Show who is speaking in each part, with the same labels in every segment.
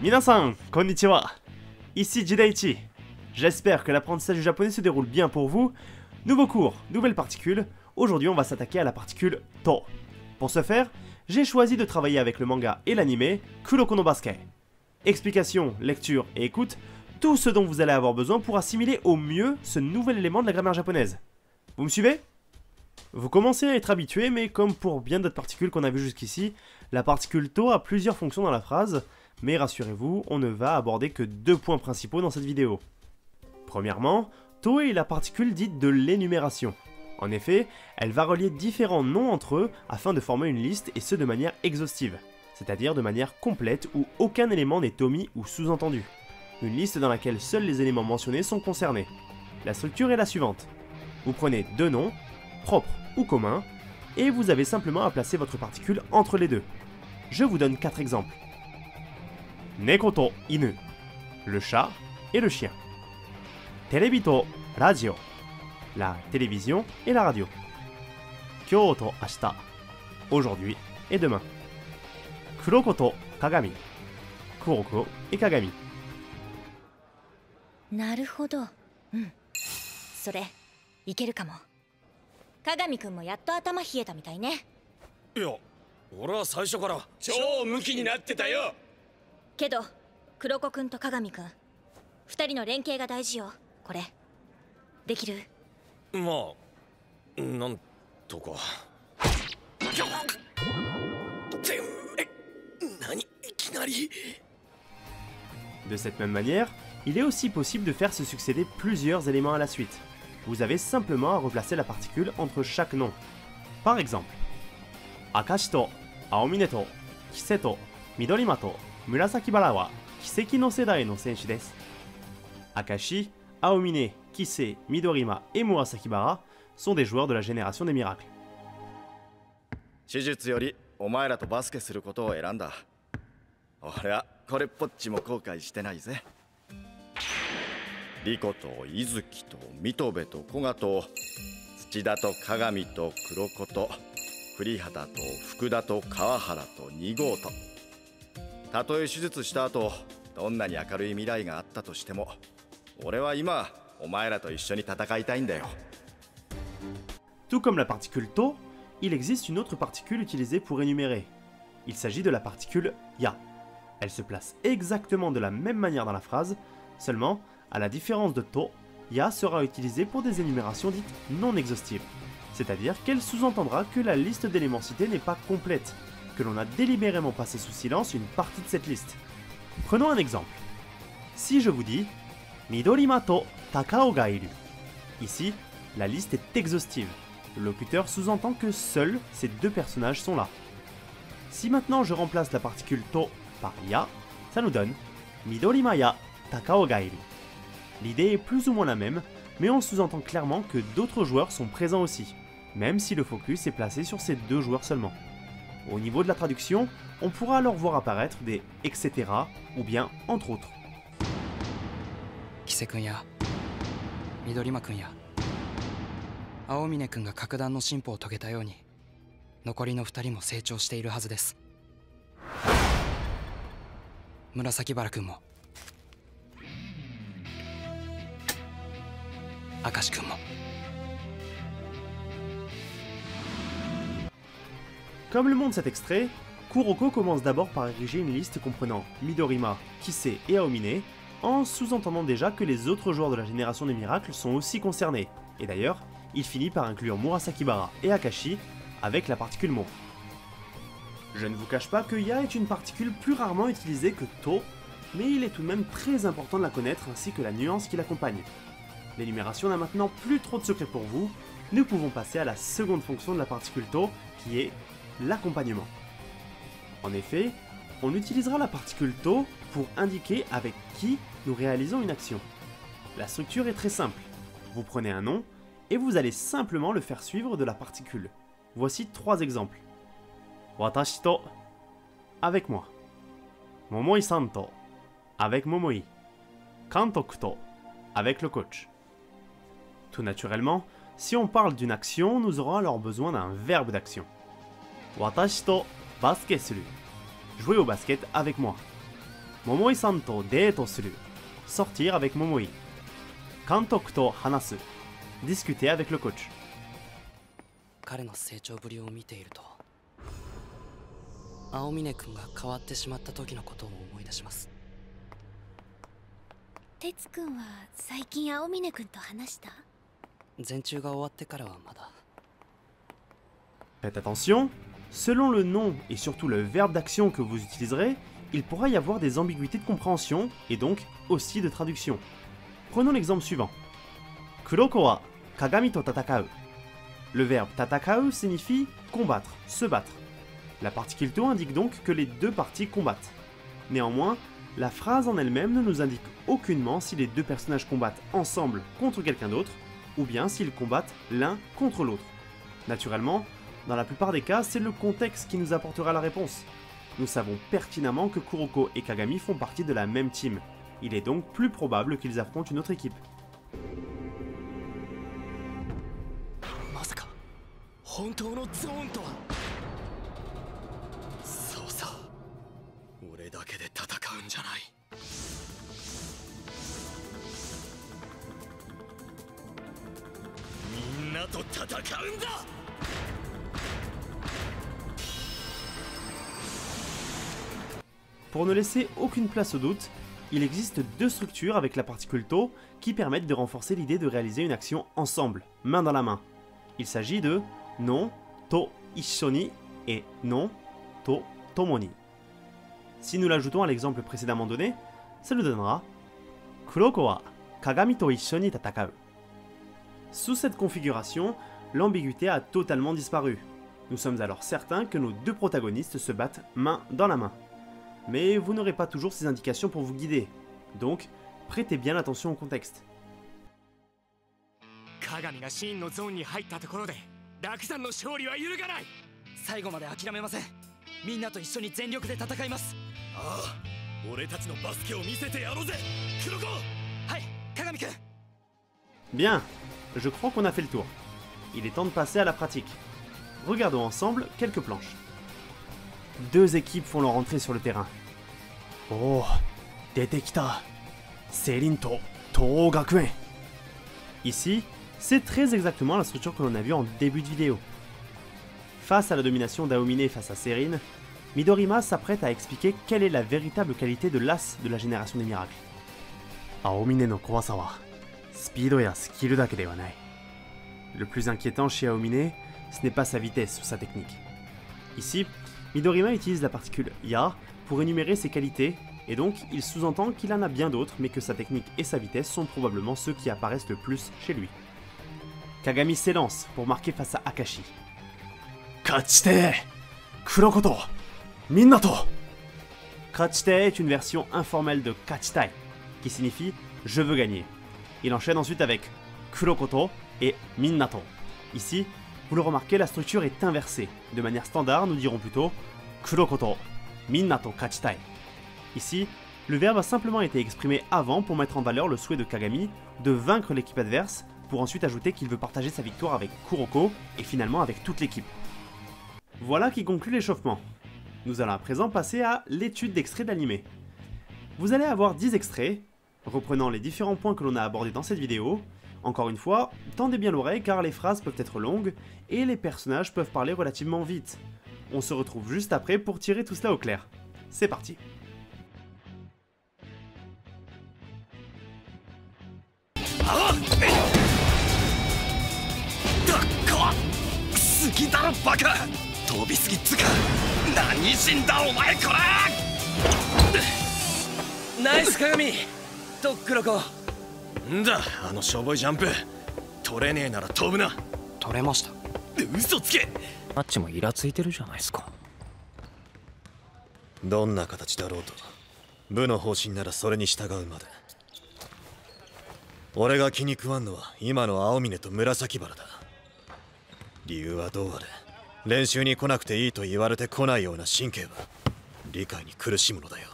Speaker 1: Minasan, konnichiwa. Ici Jidaichi. J'espère que l'apprentissage du japonais se déroule bien pour vous. Nouveau cours, nouvelle particule. Aujourd'hui, on va s'attaquer à la particule to. Pour ce faire, j'ai choisi de travailler avec le manga et l'anime Kuroko no Basket. Explication, lecture et écoute, tout ce dont vous allez avoir besoin pour assimiler au mieux ce nouvel élément de la grammaire japonaise. Vous me suivez? Vous commencez à être habitué, mais comme pour bien d'autres particules qu'on a vues jusqu'ici, la particule to a plusieurs fonctions dans la phrase, mais rassurez-vous, on ne va aborder que deux points principaux dans cette vidéo. Premièrement, to est la particule dite de l'énumération. En effet, elle va relier différents noms entre eux afin de former une liste et ce de manière exhaustive, c'est-à-dire de manière complète où aucun élément n'est omis ou sous-entendu. Une liste dans laquelle seuls les éléments mentionnés sont concernés. La structure est la suivante. Vous prenez deux noms, propres ou communs, et vous avez simplement à placer votre particule entre les deux. Je vous donne 4 exemples. Neko to inu, le chat et le chien. Terebi to radio, la télévision et la radio. Kyou to ashita, aujourd'hui et demain. Kuroko to kagami, Kuroko et Kagami.
Speaker 2: なるほど。それいけるかも。鏡くんもやっと頭冷えたみたいね。
Speaker 3: いや、俺は最初から超ムキになってたよ。
Speaker 2: けど黒子くんと鏡くん、二人の連携が大事よ。これできる？
Speaker 3: まあ、なんとか。何いきなり。
Speaker 1: De cette même manière, il est aussi possible de faire se succéder plusieurs éléments à la suite. Vous avez simplement à replacer la particule entre chaque nom. Par exemple, Akashi to Aomine to Kise to Midorima to Murasakibara wa Kiseki no Sedai no senshi desu. Akashi, Aomine, Kise, Midorima et Murasakibara sont des joueurs de la génération des miracles.
Speaker 4: 手術よりお前らとバスケすることを選んだ。俺はこれっぽっちも後悔してないぜ。リコと伊月と水戸部と古賀と土田と鏡と黒子と栗畑と福田と川原と2号と、たとえ手術した後どんなに明るい未来があったとしても、俺は今お前らと一緒に戦いたいんだよ。
Speaker 1: Tout comme la particule to, il existe une autre particule utilisée pour énumérer. Il s'agit de la particule ya. Elle se place exactement de la même manière dans la phrase, seulement, à la différence de to, ya sera utilisée pour des énumérations dites non exhaustives. C'est-à-dire qu'elle sous-entendra que la liste d'éléments cités n'est pas complète, que l'on a délibérément passé sous silence une partie de cette liste. Prenons un exemple. Si je vous dis Midorima to Takao ga iru, ici, la liste est exhaustive. Le locuteur sous-entend que seuls ces deux personnages sont là. Si maintenant je remplace la particule to par ya, ça nous donne Midorima ya Takao ga iru. L'idée est plus ou moins la même, mais on sous-entend clairement que d'autres joueurs sont présents aussi, même si le focus est placé sur ces deux joueurs seulement. Au niveau de la traduction, on pourra alors voir apparaître des etc. ou bien entre autres.
Speaker 5: キセ君や緑間君や青峰君が格段の進歩を遂げたように、残りの2人も成長しているはずです。紫原君も明石君も。
Speaker 1: Comme le montre cet extrait, Kuroko commence d'abord par ériger une liste comprenant Midorima, Kise et Aomine, en sous-entendant déjà que les autres joueurs de la génération des miracles sont aussi concernés. Et d'ailleurs, il finit par inclure Murasakibara et Akashi avec la particule mo. Je ne vous cache pas que ya est une particule plus rarement utilisée que to, mais il est tout de même très important de la connaître ainsi que la nuance qui l'accompagne. L'énumération n'a maintenant plus trop de secrets pour vous, nous pouvons passer à la seconde fonction de la particule to, qui est l'accompagnement. En effet, on utilisera la particule to pour indiquer avec qui nous réalisons une action. La structure est très simple. Vous prenez un nom et vous allez simplement le faire suivre de la particule. Voici 3 exemples. Watashi to, avec moi. Momoi-san to, avec Momoi. Kantoku to, avec le coach. Tout naturellement, si on parle d'une action, nous aurons alors besoin d'un verbe d'action. Watashi to basket suru. Jouer au basket avec moi. Momoi-san to date suru. Sortir avec Momoi. Kantoku to hanasu. Discuter avec le coach.
Speaker 5: 彼の成長ぶりを見ていると青峰君が変わってしまった時のことを思い出します。
Speaker 6: 哲くんは最近青峰くんと話した？
Speaker 5: 全中が終わってからはまだ。
Speaker 1: Faites attention, selon le nom et surtout le verbe d'action que vous utiliserez, il pourra y avoir des ambiguïtés de compréhension et donc aussi de traduction. Prenons l'exemple suivant. Kuroko wa kagami to tatakau. Le verbe tatakau signifie combattre, se battre. La particule to indique donc que les deux parties combattent. Néanmoins, la phrase en elle-même ne nous indique aucunement si les deux personnages combattent ensemble contre quelqu'un d'autre, ou bien s'ils combattent l'un contre l'autre. Naturellement, dans la plupart des cas, c'est le contexte qui nous apportera la réponse. Nous savons pertinemment que Kuroko et Kagami font partie de la même team. Il est donc plus probable qu'ils affrontent une autre équipe.
Speaker 3: まさか本当のゾーンとは。そうさ、俺だけで戦うんじゃない。みんなと戦うんだ。
Speaker 1: Pour ne laisser aucune place au doute, il existe deux structures avec la particule to qui permettent de renforcer l'idée de réaliser une action ensemble, main dans la main. Il s'agit de non to ishoni et non to tomoni. Si nous l'ajoutons à l'exemple précédemment donné, ça nous donnera Kuroko wa kagami to ishoni tatakau. Sous cette configuration, l'ambiguïté a totalement disparu. Nous sommes alors certains que nos deux protagonistes se battent main dans la main. Mais vous n'aurez pas toujours ces indications pour vous guider, donc prêtez bien attention au contexte.
Speaker 3: 鏡がシーンのゾーンに入ったところで楽山の勝利は揺るがない。
Speaker 5: 最後まで諦めません。みんなと一緒に全力で戦います。
Speaker 3: ああ、俺たちのバスケを見せてやろうぜ、黒子。
Speaker 5: はい、鏡くん。
Speaker 1: Bien, je crois qu'on a fait le tour. Il est temps de passer à la pratique. Regardons ensemble quelques planches. Deux équipes font leur entrée sur le terrain. Oh, Detekita, Seirin to Toho Gakuen. Ici, c'est très exactement la structure que l'on a vue en début de vidéo. Face à la domination d'Aomine face à Seirin, Midorima s'apprête à expliquer quelle est la véritable qualité de l'as de la génération des miracles. Aomine no kowasa wa speedo ya skill dake de wa nai. Le plus inquiétant chez Aomine, ce n'est pas sa vitesse ou sa technique. Ici, Midorima utilise la particule ya pour énumérer ses qualités, et donc il sous-entend qu'il en a bien d'autres, mais que sa technique et sa vitesse sont probablement ceux qui apparaissent le plus chez lui. Kagami s'élance pour marquer face à Akashi. Kachite Kuroko to Minna-to. Kachite est une version informelle de Kachitai, qui signifie « je veux gagner ». Il enchaîne ensuite avec Kuroko to et Minna-to. Ici, vous le remarquez, la structure est inversée. De manière standard, nous dirons plutôt Kuroko to Minna-to Kachitai. Ici, le verbe a simplement été exprimé avant pour mettre en valeur le souhait de Kagami de vaincre l'équipe adverse, pour ensuite ajouter qu'il veut partager sa victoire avec Kuroko et finalement avec toute l'équipe. Voilà qui conclut l'échauffement. Nous allons à présent passer à l'étude d'extraits d'animé. Vous allez avoir 10 extraits, reprenant les différents points que l'on a abordés dans cette vidéo. Encore une fois, tendez bien l'oreille car les phrases peuvent être longues et les personnages peuvent parler relativement vite. On se retrouve juste après pour tirer tout cela au clair. C'est parti.
Speaker 3: Nice, Kagami! と黒子。んだ、あのしょぼいジャンプ。取れねえなら飛ぶな。
Speaker 5: 取れました。
Speaker 3: 嘘つけ。
Speaker 7: マッチもイラついてるじゃないですか。
Speaker 4: どんな形だろうと部の方針ならそれに従うまで。俺が気に食わんのは今の青峰と紫原だ。理由はどうあれ練習に来なくていいと言われて来ないような神経は理解に苦しむのだよ。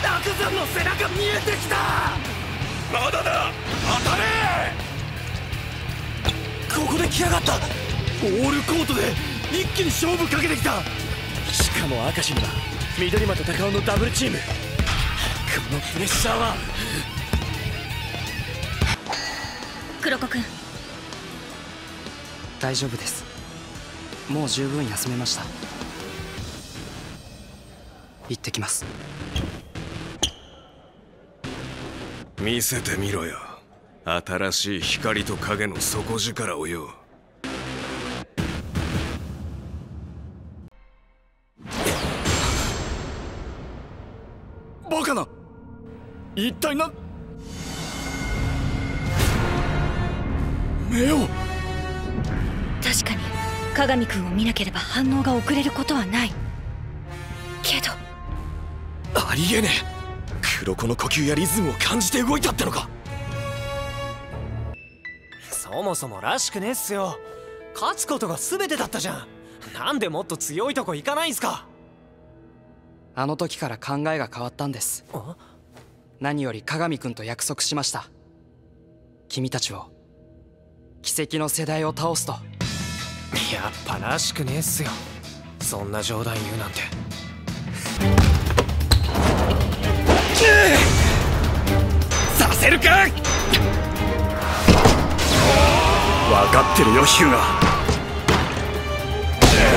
Speaker 3: 楽山の背中見えてきた。まだだ、当たれ。ここで来やがった。オールコートで一気に勝負かけてきた。しかも明石には緑間と高尾のダブルチーム。このプレッシャーは。
Speaker 2: 黒子くん、
Speaker 5: 大丈夫です。もう十分休めました。行ってきます。
Speaker 3: 見せてみろよ、新しい光と影の底力をよ。バカな、一体な。目を。
Speaker 2: 確かに鏡くんを見なければ反応が遅れることはないけど。
Speaker 3: ありえねえ。黒子の呼吸やリズムを感じて動いたってのか。
Speaker 7: そもそもらしくねえっすよ。勝つことが全てだったじゃん。なんでもっと強いとこ行かないんすか。
Speaker 5: あの時から考えが変わったんです。何より鏡くんと約束しました。君たちを、奇跡の世代を倒すと。
Speaker 7: やっぱらしくねえっすよ、そんな冗談言うなんて。
Speaker 3: させるか。分かってるよヒューガ。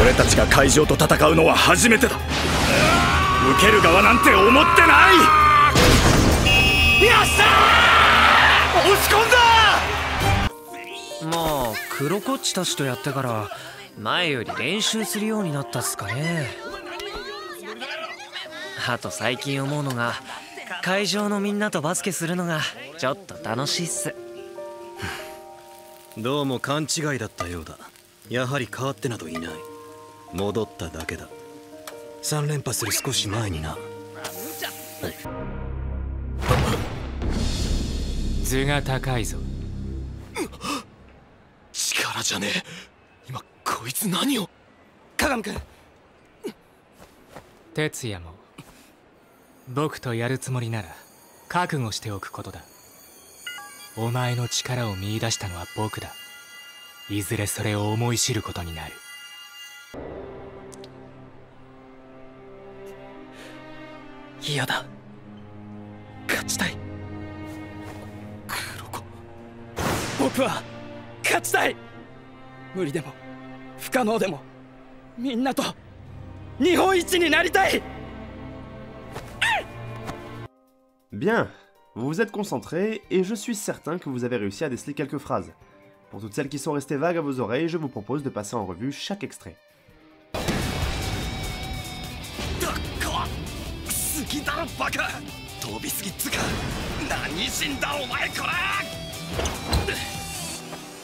Speaker 3: 俺たちが怪獣と戦うのは初めてだ。受ける側なんて思ってない。よっしゃー、押し込んだ。
Speaker 7: まあ黒こっちたちとやってから前より練習するようになったっすかね。あと最近思うのが、会場のみんなとバスケするのがちょっと楽しいっす。
Speaker 8: どうも勘違いだったようだ。やはり変わってなどいない。戻っただけだ。3連覇する少し前にな。
Speaker 9: 図が高いぞ。
Speaker 3: 力じゃねえ。今こいつ何を。
Speaker 5: 鏡くん、
Speaker 9: 哲也も僕とやるつもりなら覚悟しておくことだ。お前の力を見出したのは僕だ。いずれそれを思い知ることになる。
Speaker 5: 嫌だ。勝ちたい。
Speaker 3: 黒子。
Speaker 5: 僕は勝ちたい。無理でも不可能でもみんなと日本一になりたい。
Speaker 1: Bien, vous vous êtes concentrés et je suis certain que vous avez réussi à déceler quelques phrases. Pour toutes celles qui sont restées vagues à vos oreilles, je vous propose de passer en revue chaque extrait.
Speaker 3: 好きだろバカ。飛びすぎっつか。何人だお前こ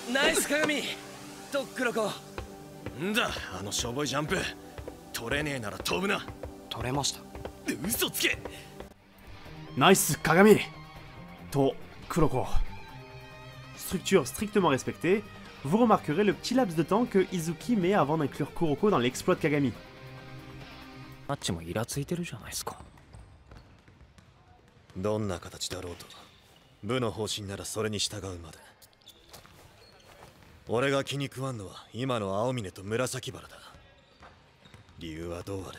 Speaker 3: れ。
Speaker 7: ナイス鏡と黒子。
Speaker 3: んだあのしょぼいジャンプ。取れねえなら飛ぶな。
Speaker 5: 取れました。
Speaker 3: 嘘つけ。
Speaker 1: Nice, Kagami! To Kuroko. Structure strictement respectée, vous remarquerez le petit laps de temps que Izuki met avant d'inclure Kuroko dans l'exploit de Kagami.
Speaker 7: マッチもイラついてるじゃないですか。
Speaker 8: どんな形だろうと部の方針ならそれに従うまで。俺が気に食わんのは今の青峰と紫原だ。理由はどうあれ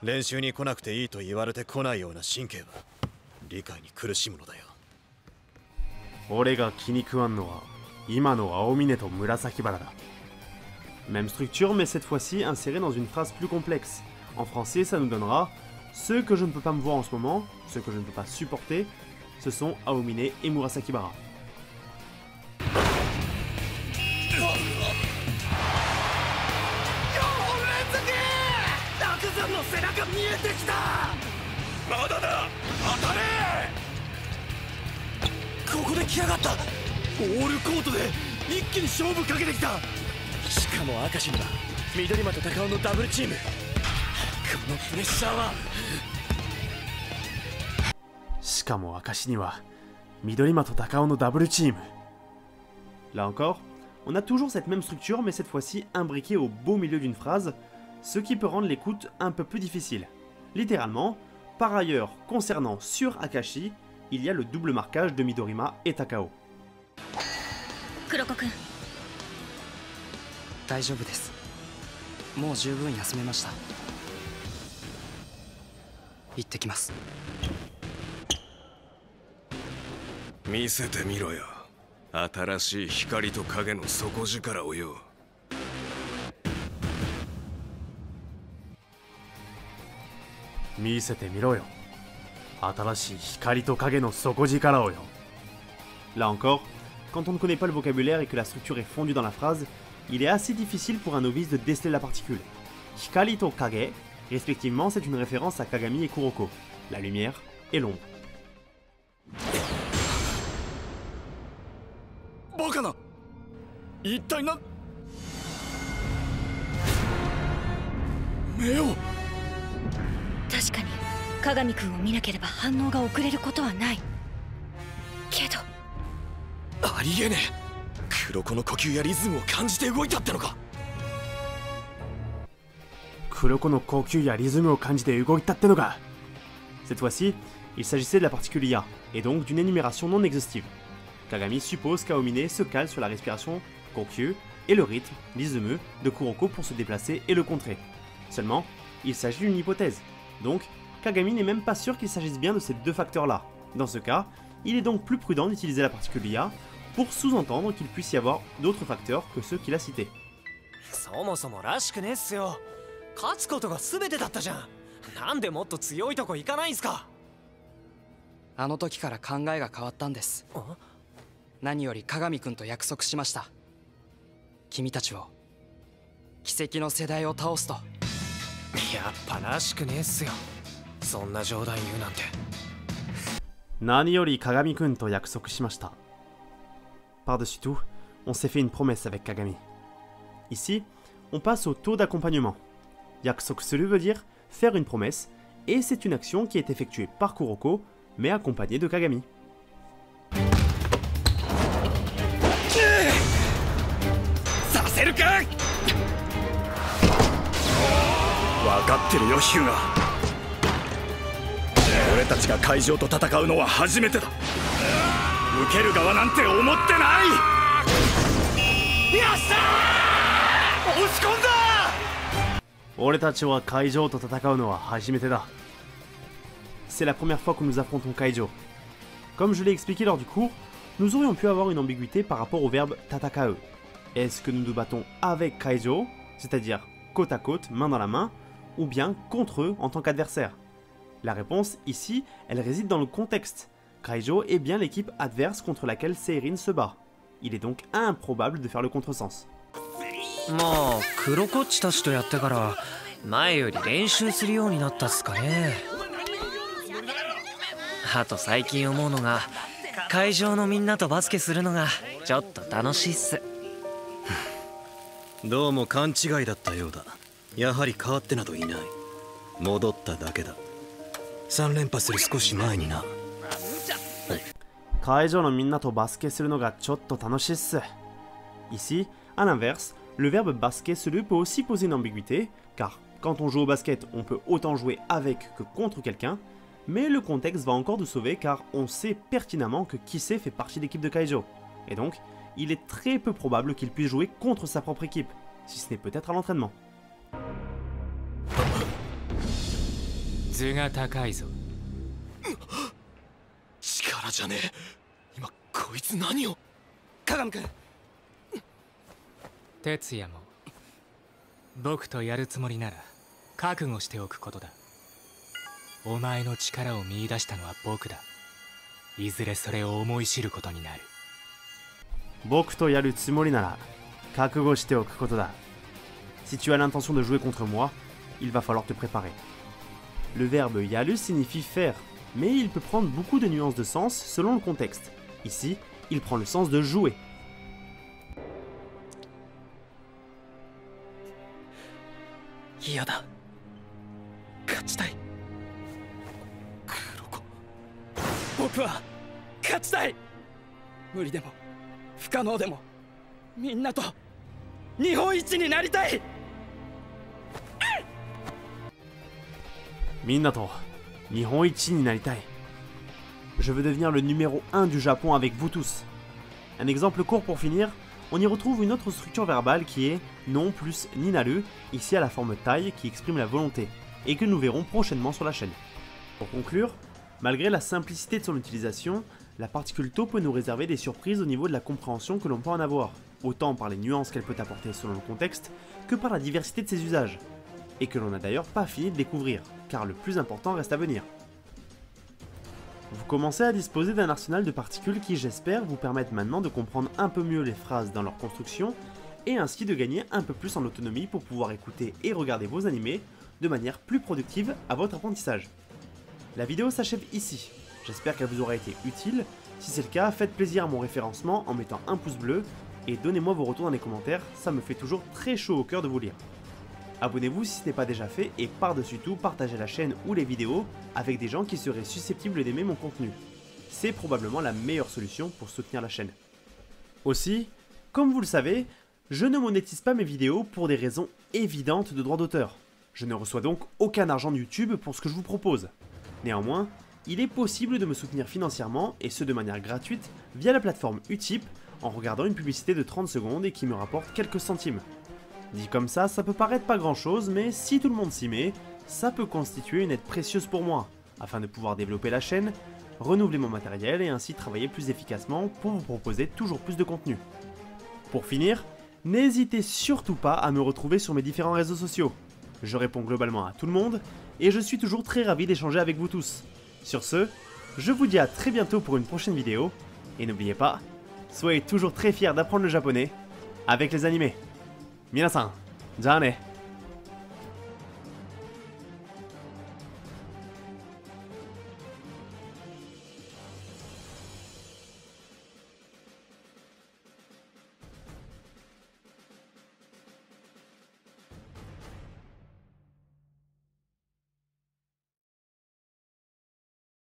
Speaker 8: 練習に来なくていいと言われて来ないような神経は理解に苦しむのだよ。
Speaker 1: 俺が気に食わんのは今の青峰と紫原だ。Même structure mais cette fois-ci insérée dans une phrase plus complexe. En français ça nous donnera ceux que je ne peux pas me voir en ce moment, ceux que je ne peux pas supporter, ce sont Aomine et Murasakibara. Là encore, on a toujours cette même structure mais cette fois-ci imbriquée au beau milieu d'une phrase, ce qui peut rendre l'écoute un peu plus difficile. Littéralement, par ailleurs, concernant sur Akashi, il y a le double marquage de Midorima et Takao.
Speaker 2: 黒子くん、
Speaker 5: 大丈夫です。もう十分休めました。行ってきます。
Speaker 3: 見せてみろよ、新しい光と影の底力をよ。
Speaker 1: 見せてみろよ、新しい光と影の底力をよ。Là encore, quand on ne connaît pas le vocabulaire et que la structure est fondue dans la phrase, il est assez difficile pour un novice de déceler la particule. Hikari to Kage, respectivement, c'est une référence à Kagami et Kuroko, la lumière et l'ombre.
Speaker 3: Bakana! Ittai na... Meo!
Speaker 2: 確かに鏡くんを見なければ反応が遅れることはないけど、
Speaker 3: ありえねえ。黒子の呼吸やリズムを感じて動いたってのか。
Speaker 1: 黒子の呼吸やリズムを感じて動いたってのか。Cette fois-ci, il s'agissait de la particule ya, et donc d'une énumération non exhaustive. Kagami suppose qu'Aomine se cale sur la respiration Kokyu et le rythme Rizumu de Kuroko pour se déplacer et le contrer. Seulement, il s'agit d'une hypothèse. Donc, Kagami n'est même pas sûr qu'il s'agisse bien de ces deux facteurs-là. Dans ce cas, il est donc plus prudent d'utiliser la particule ya pour sous-entendre qu'il puisse y avoir d'autres facteurs que ceux qu'il a cités.
Speaker 7: そもそもらしくねえっすよ。勝つことが全てだったじゃん。なんでもっと強いとこ行かないんすか。
Speaker 5: あの時から考えが変わったんです。何より鏡くんと約束しました。君たちを奇跡の世代を倒すと。
Speaker 7: やっぱらしくねえっすよ、そんな冗談言うなんて。
Speaker 1: 何より鏡くんと約束しました。Par-dessus tout, on s'est fait une promesse avec Kagami. Ici, on passe au taux d'accompagnement. Yakusokuru veut dire faire une promesse, et c'est une action qui est effectuée par Kuroko, mais accompagnée de Kagami.
Speaker 3: させるか。分かってるよヒューガ。俺たちが海上と戦うのは初めてだ。受ける側なんて思ってない。よっしゃー、押し込んだ。
Speaker 1: 俺たちは海上と戦うのは初めてだ。C'est la première fois que nous affrontons Kaijo. Comme je l'ai expliqué lors du cours, nous aurions pu avoir une ambiguïté par rapport au verbe tatakao. Est-ce que nous nous battons avec Kaijo, c'est-à-dire côte à côte, main dans la main, ou bien contre eux en tant qu'adversaire? La réponse, ici, elle réside dans le contexte. Kaijo est bien l'équipe adverse contre laquelle Seirin se bat. Il est donc improbable de faire le contresens.
Speaker 7: まあ黒こっちたちとやってから前より練習するようになったっすかね。あと最近思うのが、会場のみんなとバスケするのがちょっと楽しいっす。
Speaker 8: どうも勘違いだったようだ。やはり変わってなどいない。戻っただけだ。3連覇する少し前にな。
Speaker 1: 会場のみんなとバスケするのがちょっと楽しいっす。Ici, à l'inverse, le verbe basket-se-le peut aussi poser une ambiguïté, car quand on joue au basket, on peut autant jouer avec que contre quelqu'un, mais le contexte va encore nous sauver car on sait pertinemment que Kisei fait partie de l'équipe de Kaijo, et donc il est très peu probable qu'il puisse jouer contre sa propre équipe, si ce n'est peut-être à l'entraînement.
Speaker 9: 図が高いぞ。
Speaker 3: 力じゃねえ。今こいつ何を。
Speaker 5: 鏡くん。
Speaker 9: 哲也も僕とやるつもりなら覚悟しておくことだ。お前の力を見出したのは僕だ。いずれそれを思い知ることになる。
Speaker 1: 僕とやるつもりなら覚悟しておくことだ。Si tu as l'intention de jouer contre moi, il va falloir te préparer. Le verbe yaru signifie faire, mais il peut prendre beaucoup de nuances de sens selon le contexte. Ici, il prend le sens de jouer.
Speaker 7: 嫌だ、勝ちたい。
Speaker 3: 黒子、
Speaker 5: 僕は勝ちたい。無理でも不可能でもみんなと日本一になりたい。
Speaker 1: みんなと日本一になりたい。Je veux devenir le numéro 1 du Japon avec vous tous. Un exemple court pour finir, on y retrouve une autre structure verbale qui est non plus ninaru, ici à la forme taille qui exprime la volonté, et que nous verrons prochainement sur la chaîne. Pour conclure, malgré la simplicité de son utilisation, la particule to peut nous réserver des surprises au niveau de la compréhension que l'on peut en avoir, autant par les nuances qu'elle peut apporter selon le contexte, que par la diversité de ses usages, et que l'on n'a d'ailleurs pas fini de découvrir, car le plus important reste à venir. Vous commencez à disposer d'un arsenal de particules qui, j'espère, vous permettent maintenant de comprendre un peu mieux les phrases dans leur construction, et ainsi de gagner un peu plus en autonomie pour pouvoir écouter et regarder vos animés de manière plus productive à votre apprentissage. La vidéo s'achève ici, j'espère qu'elle vous aura été utile. Si c'est le cas, faites plaisir à mon référencement en mettant un pouce bleu et donnez-moi vos retours dans les commentaires, ça me fait toujours très chaud au cœur de vous lire. Abonnez-vous si ce n'est pas déjà fait et par-dessus tout, partagez la chaîne ou les vidéos avec des gens qui seraient susceptibles d'aimer mon contenu. C'est probablement la meilleure solution pour soutenir la chaîne. Aussi, comme vous le savez, je ne monétise pas mes vidéos pour des raisons évidentes de droit d'auteur. Je ne reçois donc aucun argent de YouTube pour ce que je vous propose. Néanmoins, il est possible de me soutenir financièrement, et ce de manière gratuite, via la plateforme Utip, en regardant une publicité de 30 secondes et qui me rapporte quelques centimes. Dit comme ça peut paraître pas grand chose, mais si tout le monde s'y met, ça peut constituer une aide précieuse pour moi, afin de pouvoir développer la chaîne, renouveler mon matériel et ainsi travailler plus efficacement pour vous proposer toujours plus de contenu. Pour finir, n'hésitez surtout pas à me retrouver sur mes différents réseaux sociaux. Je réponds globalement à tout le monde, et je suis toujours très ravi d'échanger avec vous tous. Sur ce, je vous dis à très bientôt pour une prochaine vidéo, et n'oubliez pas, soyez toujours très fiers d'apprendre le japonais avec les animés. Minasan, ja ne.